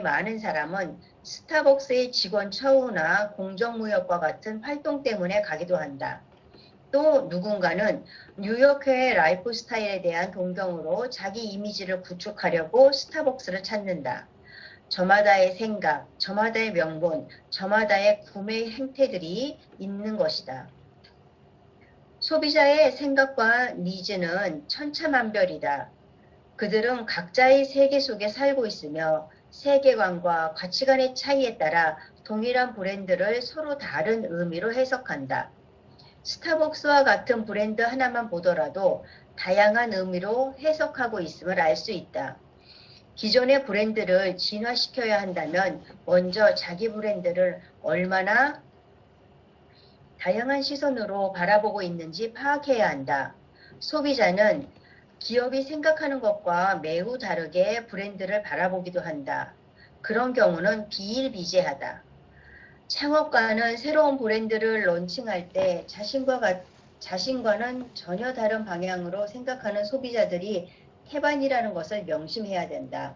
많은 사람은 스타벅스의 직원 처우나 공정무역과 같은 활동 때문에 가기도 한다. 또 누군가는 뉴욕의 라이프 스타일에 대한 동경으로 자기 이미지를 구축하려고 스타벅스를 찾는다. 저마다의 생각, 저마다의 명분, 저마다의 구매 행태들이 있는 것이다. 소비자의 생각과 니즈는 천차만별이다. 그들은 각자의 세계 속에 살고 있으며 세계관과 가치관의 차이에 따라 동일한 브랜드를 서로 다른 의미로 해석한다. 스타벅스와 같은 브랜드 하나만 보더라도 다양한 의미로 해석하고 있음을 알 수 있다. 기존의 브랜드를 진화시켜야 한다면 먼저 자기 브랜드를 얼마나 다양한 시선으로 바라보고 있는지 파악해야 한다. 소비자는 기업이 생각하는 것과 매우 다르게 브랜드를 바라보기도 한다. 그런 경우는 비일비재하다. 창업가는 새로운 브랜드를 론칭할 때 자신과는 전혀 다른 방향으로 생각하는 소비자들이 태반이라는 것을 명심해야 된다.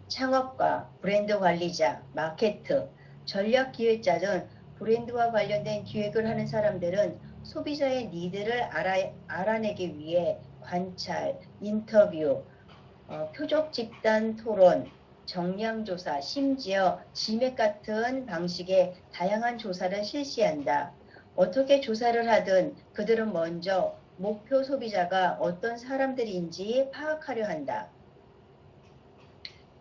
창업가, 브랜드 관리자, 마케터, 전략기획자 등 브랜드와 관련된 기획을 하는 사람들은 소비자의 니드를 알아내기 위해 관찰, 인터뷰, 표적 집단 토론, 정량조사, 심지어 지맥 같은 방식의 다양한 조사를 실시한다. 어떻게 조사를 하든 그들은 먼저 목표 소비자가 어떤 사람들인지 파악하려 한다.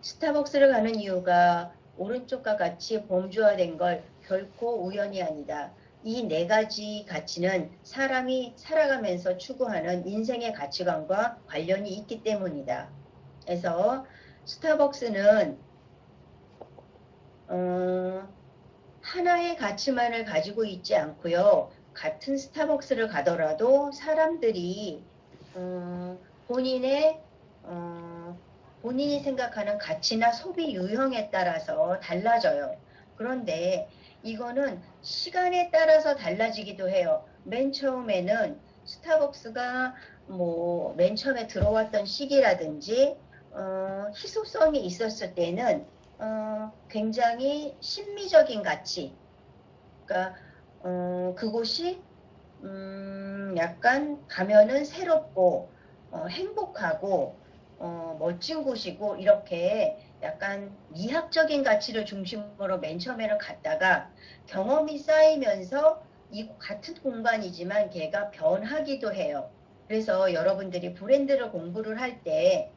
스타벅스를 가는 이유가 오른쪽과 같이 범주화된 걸 결코 우연이 아니다. 이 네 가지 가치는 사람이 살아가면서 추구하는 인생의 가치관과 관련이 있기 때문이다. 그래서 스타벅스는 하나의 가치만을 가지고 있지 않고요. 같은 스타벅스를 가더라도 사람들이 본인이 생각하는 가치나 소비 유형에 따라서 달라져요. 그런데 이거는 시간에 따라서 달라지기도 해요. 맨 처음에는 스타벅스가 맨 처음에 들어왔던 시기라든지 희소성이 있었을 때는 굉장히 심미적인 가치, 그러니까 그곳이 약간 가면은 새롭고 행복하고 멋진 곳이고 이렇게 약간 미학적인 가치를 중심으로 맨 처음에는 갔다가 경험이 쌓이면서 이 같은 공간이지만 걔가 변하기도 해요. 그래서 여러분들이 브랜드를 공부를 할 때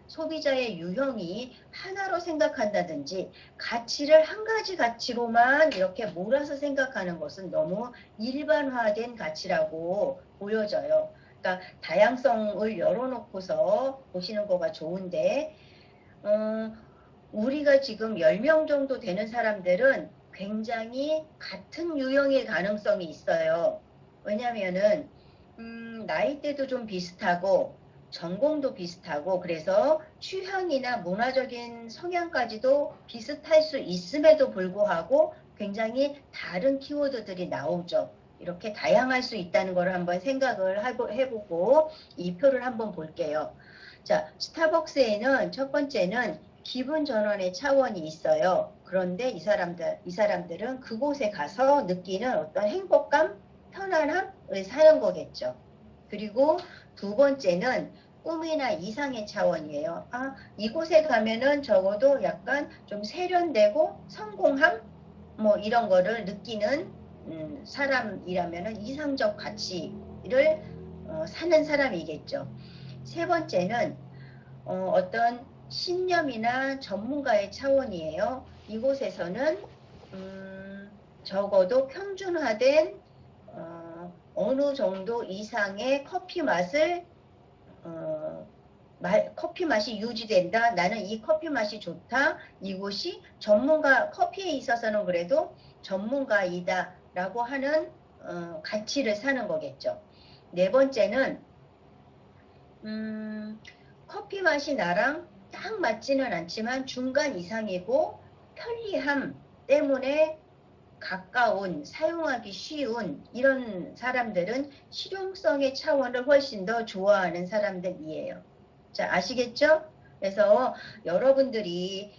소비자의 유형이 하나로 생각한다든지 가치를 한 가지 가치로만 이렇게 몰아서 생각하는 것은 너무 일반화된 가치라고 보여져요. 그러니까 다양성을 열어놓고서 보시는 거가 좋은데 우리가 지금 10명 정도 되는 사람들은 굉장히 같은 유형일 가능성이 있어요. 왜냐면은 나이대도 좀 비슷하고 전공도 비슷하고 그래서 취향이나 문화적인 성향까지도 비슷할 수 있음에도 불구하고 굉장히 다른 키워드들이 나오죠. 이렇게 다양할 수 있다는 걸 한번 생각을 해보고 이 표를 한번 볼게요. 자, 스타벅스에는 첫 번째는 기분 전환의 차원이 있어요. 그런데 이 사람들은 그곳에 가서 느끼는 어떤 행복감, 편안함을 사는 거겠죠. 그리고 두 번째는 꿈이나 이상의 차원이에요. 이곳에 가면은 적어도 약간 좀 세련되고 성공함? 이런 거를 느끼는 사람이라면은 이상적 가치를 사는 사람이겠죠. 세 번째는 어떤 신념이나 전문가의 차원이에요. 이곳에서는 적어도 평준화된 어느 정도 이상의 커피 맛이 유지된다. 나는 이 커피 맛이 좋다. 이곳이 커피에 있어서는 그래도 전문가이다 라고 하는 가치를 사는 거겠죠. 네 번째는 커피 맛이 나랑 딱 맞지는 않지만 중간 이상이고 편리함 때문에 가까운, 사용하기 쉬운 이런 사람들은 실용성의 차원을 훨씬 더 좋아하는 사람들이에요. 자, 아시겠죠? 그래서 여러분들이